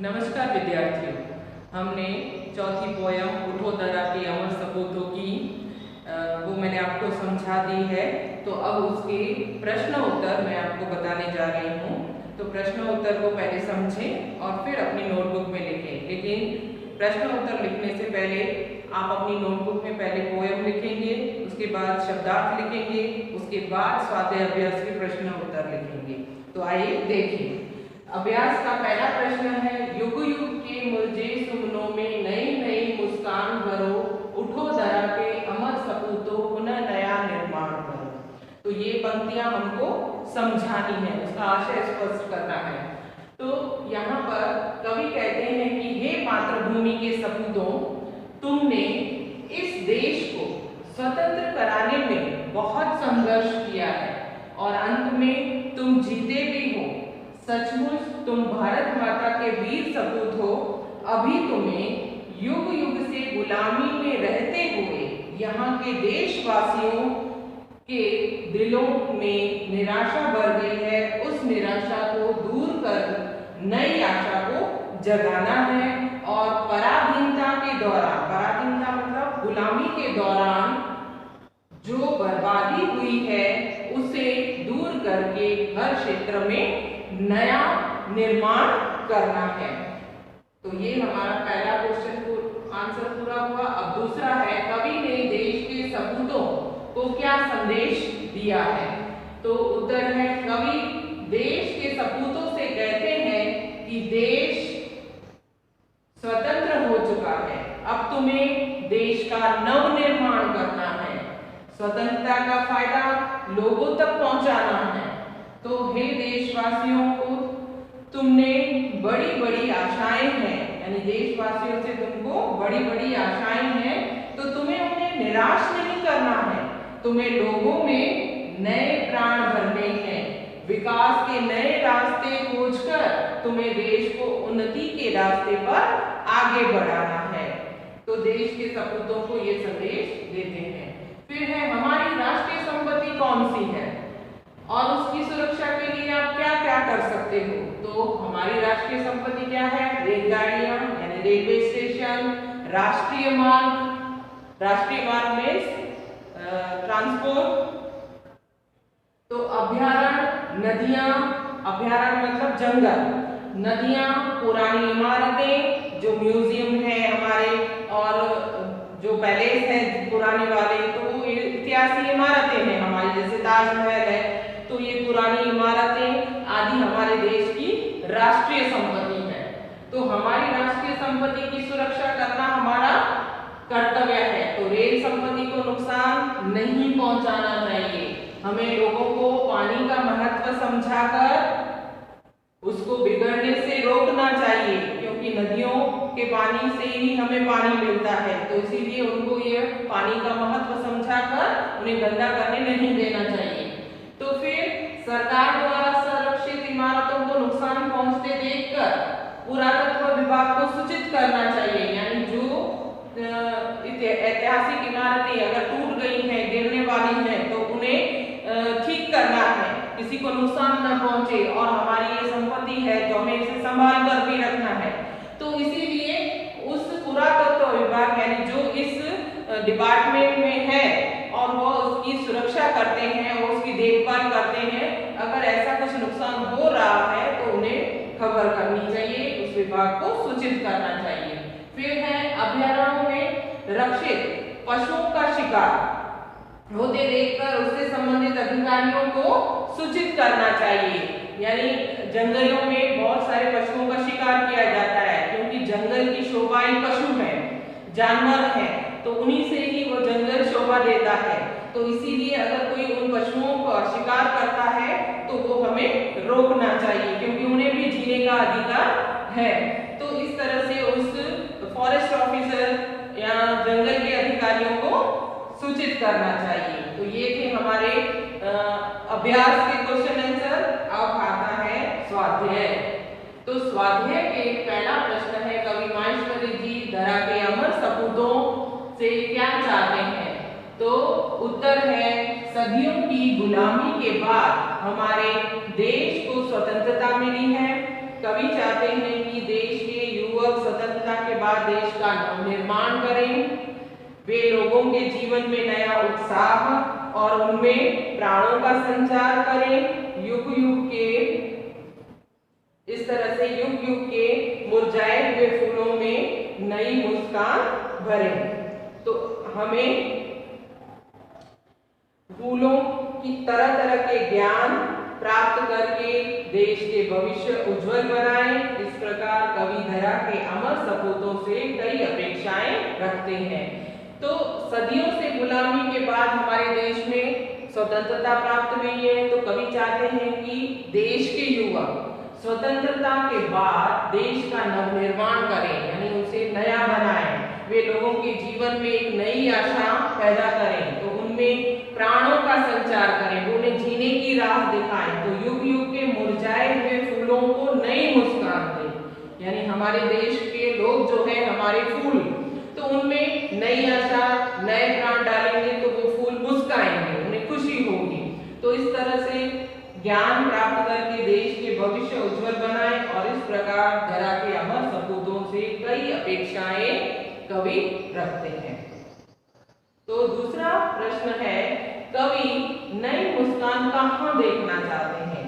नमस्कार विद्यार्थियों, हमने चौथी पोयम उठो दरा के अमर सपूतों की वो मैंने आपको समझा दी है। तो अब उसके प्रश्न उत्तर मैं आपको बताने जा रही हूँ। तो प्रश्न उत्तर को पहले समझें और फिर अपनी नोटबुक में लिखें। लेकिन प्रश्न उत्तर लिखने से पहले आप अपनी नोटबुक में पहले पोयम लिखेंगे, उसके बाद शब्दार्थ लिखेंगे, उसके बाद स्वाध्याय अभ्यास के प्रश्न उत्तर लिखेंगे। तो आइए देखें। अभ्यास का पहला प्रश्न है, युग युग के मुरझे सुमनों में नई नई मुस्कान भरो, उठो दरा के अमर सपूतों पुनः नया निर्माण करो। तो ये पंक्तियां हमको समझानी है, उसका आशय स्पष्ट करना है। तो यहाँ पर कवि कहते हैं कि हे मातृभूमि के सपूतों, तुमने इस देश को स्वतंत्र कराने में बहुत संघर्ष किया है और अंत में तुम जीते भी हो। सचमुच तुम भारत माता के वीर सपूत हो। अभी तुम्हें युग युग से गुलामी में रहते हुए यहाँ के देशवासियों के दिलों में निराशा भर गई है। उस निराशा को दूर कर नई आशा को जगाना है और पराधीनता के दौरान, पराधीनता मतलब गुलामी के दौरान जो बर्बादी हुई है उसे दूर करके हर क्षेत्र में नया निर्माण करना है। तो ये हमारा पहला क्वेश्चन को आंसर पूरा हुआ। अब दूसरा है, कवि ने देश के सपूतों को क्या संदेश दिया है? तो उत्तर है, कवि देश के सपूतों से कहते हैं कि देश स्वतंत्र हो चुका है, अब तुम्हें देश का नव निर्माण करना है, स्वतंत्रता का फायदा लोगों तक पहुंचाना है। तो हे देशवासियों को, तुमने बड़ी बड़ी आशाएं हैं, यानी देशवासियों से तुमको बड़ी बड़ी आशाएं हैं, तो तुम्हें उन्हें निराश नहीं करना है। तुम्हें लोगों में नए प्राण भरने हैं, विकास के नए रास्ते खोजकर तुम्हें देश को उन्नति के रास्ते पर आगे बढ़ाना है। तो देश के सपूतों को ये संदेश देते हैं। फिर है, हमारी राष्ट्रीय संपत्ति कौन सी है और उसकी सुरक्षा के लिए आप क्या क्या कर सकते हो? तो हमारी राष्ट्रीय संपत्ति क्या है? रेलगाड़ियां यानी रेलवे स्टेशन, राष्ट्रीय मार्ग में ट्रांसपोर्ट, तो अभ्यारण्य, नदियां, अभ्यारण्य मतलब जंगल, नदियां, पुरानी इमारतें जो म्यूजियम है हमारे और जो पैलेस है पुराने वाले, तो वो ऐतिहासिक इमारतें हैं हमारी, जैसे ताजमहल है। तो ये पुरानी इमारतें आदि हमारे देश की राष्ट्रीय संपत्ति है। तो हमारी राष्ट्रीय संपत्ति की सुरक्षा करना हमारा कर्तव्य है। तो रेल संपत्ति को नुकसान नहीं पहुंचाना चाहिए। हमें लोगों को पानी का महत्व समझाकर उसको बिगड़ने से रोकना चाहिए, क्योंकि नदियों के पानी से ही हमें पानी मिलता है। तो इसीलिए उनको ये पानी का महत्व समझाकर उन्हें गंदा करने नहीं देना चाहिए। तो फिर सरकार द्वारा संरक्षित इमारतों को नुकसान पहुंचते देखकर पुरातत्व विभाग को सूचित करना चाहिए, यानी जो ऐतिहासिक इमारतें अगर टूट गई हैं, गिरने वाली हैं, तो उन्हें ठीक करना है, किसी को नुकसान न पहुंचे। और हमारी ये संपत्ति है तो हमें इसे संभाल कर भी रखना है। तो इसीलिए उस पुरातत्व विभाग यानी जो इस डिपार्टमेंट में है और वो उसकी सुरक्षा करते हैं और उसकी देखभाल करते हैं, अगर ऐसा कुछ नुकसान हो रहा है तो उन्हें खबर करनी चाहिए, उस विभाग को सूचित करना चाहिए। फिर है, अभ्यारण्यों में रक्षित पशुओं का शिकार होते देखकर उससे संबंधित अधिकारियों को सूचित करना चाहिए। यानी जंगलों में बहुत सारे पशुओं का शिकार किया जाता है, क्योंकि जंगल की शोभा ही पशु है, जानवर है, तो उन्हीं से ही वो जंगल शोभा देता है। तो इसीलिए अगर कोई उन पशुओं का शिकार करता है तो वो हमें रोकना चाहिए, क्योंकि उन्हें भी जीने का अधिकार है। तो इस तरह से उस फॉरेस्ट ऑफिसर या जंगल के अधिकारियों को सूचित करना चाहिए। तो ये थे हमारे अभ्यास के क्वेश्चन आंसर। अब आता है स्वाध्याय। तो स्वाध्याय के पहला प्रश्न है, कवि माहेश्वरी जी दरा के अमर सपूतों से क्या चाहते हैं? तो उत्तर है, सदियों की गुलामी के बाद हमारे देश को स्वतंत्रता मिली है। कवि चाहते हैं कि देश के का निर्माण करें, वे लोगों के जीवन में नया उत्साह और उनमें प्राणों का संचार करें, युग युग के इस तरह से युग युग के मुरझाए हुए फूलों में नई मुस्कान भरें। तो हमें फूलों की तरह तरह के ज्ञान प्राप्त करके देश के भविष्य उज्जवल बनाएं। इस प्रकार कवि धरा के अमर सपूतों से कई अपेक्षाएं रखते हैं। तो सदियों से गुलामी के बाद हमारे देश में स्वतंत्रता प्राप्त हुई है, तो कवि चाहते हैं कि देश के युवा स्वतंत्रता के बाद देश का नवनिर्माण करें, यानी उसे नया बनाएं, वे लोगों के जीवन में एक नई आशा पैदा करें, तो उनमें प्राणों का संचार करें, वो उन्हें जीने की राह दिखाएं, तो युग युग के मुरझाए हुए फूलों को नई मुस्कान दें। यानी हमारे देश के लोग जो है हमारे फूल, तो उनमें नई आशा नए प्राण डालेंगे तो वो फूल मुस्काएंगे, उन्हें खुशी होगी। तो इस तरह से ज्ञान प्राप्त करके देश के भविष्य उज्जवल बनाएं, और इस प्रकार धरा के अमर सपूतों से कई अपेक्षाएं कवि रखते हैं। तो दूसरा प्रश्न है, कवि नई मुस्कान कहाँ देखना चाहते हैं?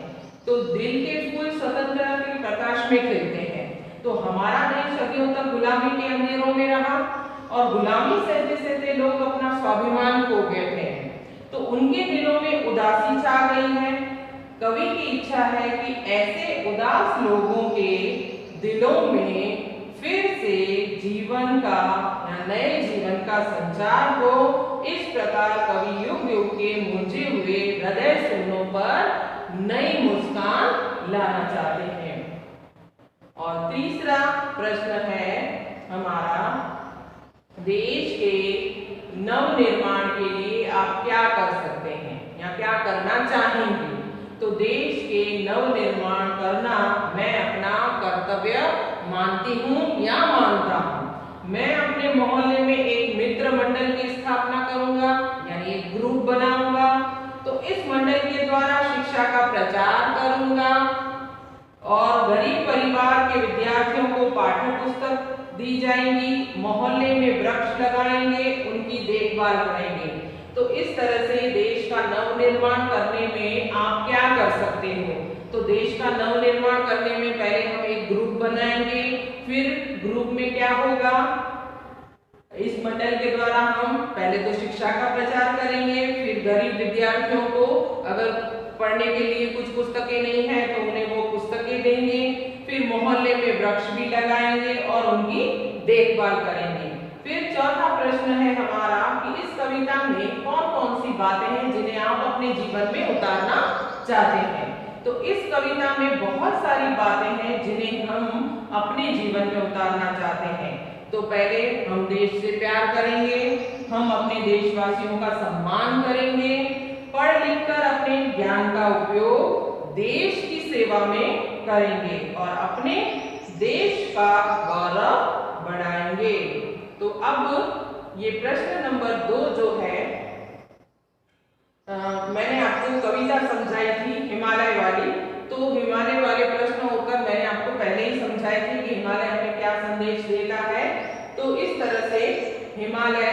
तो दिल के फूल स्वतंत्रता के प्रकाश में खिलते हैं। तो हमारा देश सदियों तक गुलामी के अंधेरों में रहा, और गुलामी सहते सहते लोग अपना स्वाभिमान खो गए थे, तो उनके दिलों में उदासी छा गई है। कवि की इच्छा है कि ऐसे उदास लोगों के दिलों में फिर से जीवन का या नए जीवन का संचार हो। इस प्रकार कवि युग युग के मुरझे हुए हृदय सुनों पर नई मुस्कान लाना चाहते हैं। और तीसरा प्रश्न है हमारा, देश के नव निर्माण के लिए आप क्या कर सकते हैं या क्या करना चाहेंगे? तो देश के नव निर्माण करना मैं अपना कर्तव्य मानती हूँ या मानता हूँ। मैं अपने मोहल्ले में एक मित्र मंडल की स्थापना करूंगा, यानी एक ग्रुप बनाऊंगा। तो इस मंडल के द्वारा शिक्षा का प्रचार करूंगा, और गरीब परिवार के विद्यार्थियों को पाठ्य पुस्तक दी जाएंगी, मोहल्ले में वृक्ष लगाएंगे, उनकी देखभाल करेंगे। तो इस तरह से देश का नव निर्माण करने में आप क्या कर सकते हो? तो देश का नव निर्माण करने में पहले हम एक ग्रुप बनाएंगे, फिर ग्रुप में क्या होगा, इस मंडल के द्वारा हम पहले तो शिक्षा का प्रचार करेंगे, फिर गरीब विद्यार्थियों को अगर पढ़ने के लिए कुछ पुस्तकें नहीं है तो उन्हें वो पुस्तकें देंगे, फिर मोहल्ले में वृक्ष भी लगाएंगे और उनकी देखभाल करेंगे। फिर चौथा प्रश्न है हमारा कि इस कविता में कौन कौन सी बातें हैं जिन्हें आप अपने जीवन में उतारना चाहते हैं? तो इस कविता में बहुत सारी बातें हैं जिन्हें हम अपने जीवन में उतारना चाहते हैं। तो पहले हम देश से प्यार करेंगे, हम अपने देशवासियों का सम्मान करेंगे, पढ़ लिख कर अपने ज्ञान का उपयोग देश की सेवा में करेंगे और अपने देश का गौरव बढ़ाएंगे। तो अब ये प्रश्न नंबर 2 जो है, मैंने आपको कविता समझाई थी हिमालय वाली, तो हिमालय वाले प्रश्न होकर मैंने आपको पहले ही समझाई थी कि हिमालय हमें क्या संदेश देता है। तो इस तरह से हिमालय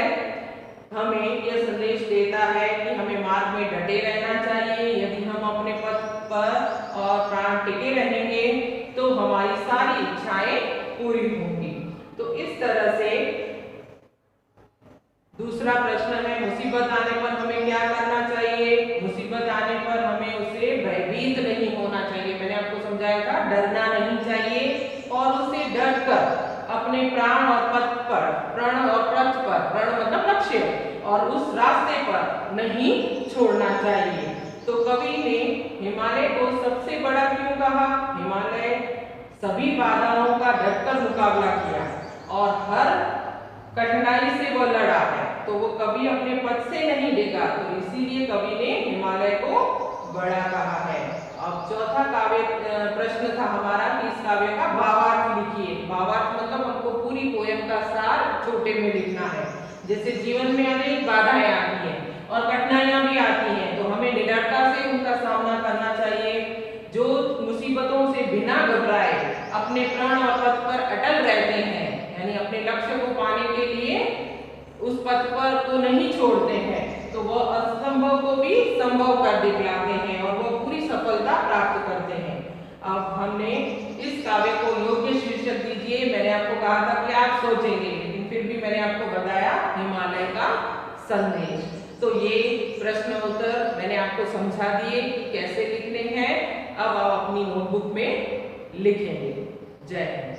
हमें यह संदेश देता है कि हमें मार्ग में डटे रहना चाहिए। यदि हम अपने पथ पर और प्राण टिके रहेंगे तो हमारी सारी इच्छाएं पूरी होंगी। तो इस तरह से दूसरा प्रश्न है, मुसीबत आने पर हमें क्या करना चाहिए? मुसीबत आने पर हमें उसे भयभीत नहीं होना चाहिए। मैंने आपको समझाया था, डरना नहीं चाहिए और उसे डरकर अपने प्राण और पथ पर, प्रण और पथ पर, प्रण मतलब लक्ष्य, और उस रास्ते पर नहीं छोड़ना चाहिए। तो कवि ने हिमालय को सबसे बड़ा क्यों कहा? हिमालय सभी बाधाओं का डटकर मुकाबला किया और हर कठिनाई से वो लड़ा है, तो वो कभी अपने पद से नहीं डिगा, तो इसीलिए कवि ने हिमालय को बड़ा कहा है। अब चौथा काव्य प्रश्न था हमारा कि इस काव्य का भावार्थ लिखिए। भावार्थ मतलब हमको पूरी पोयम का सार छोटे में लिखना है। जैसे जीवन में अनेक बाधाएं आती हैं और कठिनाइयां भी आती हैं, तो हमें निडरता से उनका सामना करना चाहिए। जो मुसीबतों से बिना घबराए अपने प्राण और पथ पर अटल रहते हैं, यानी अपने लक्ष्य को को नहीं छोड़ते हैं तो वह असंभव को भी संभव कर दिखलाते हैं और वह पूरी सफलता प्राप्त करते हैं। अब हमने इस काव्य को योग्य शीर्षक दीजिए। मैंने आपको कहा था कि आप सोचेंगे, लेकिन फिर भी मैंने आपको बताया हिमालय का संदेश। तो ये प्रश्न उत्तर मैंने आपको समझा दिए कि कैसे लिखने हैं। अब आप अपनी नोटबुक में लिखेंगे। जय हिंद।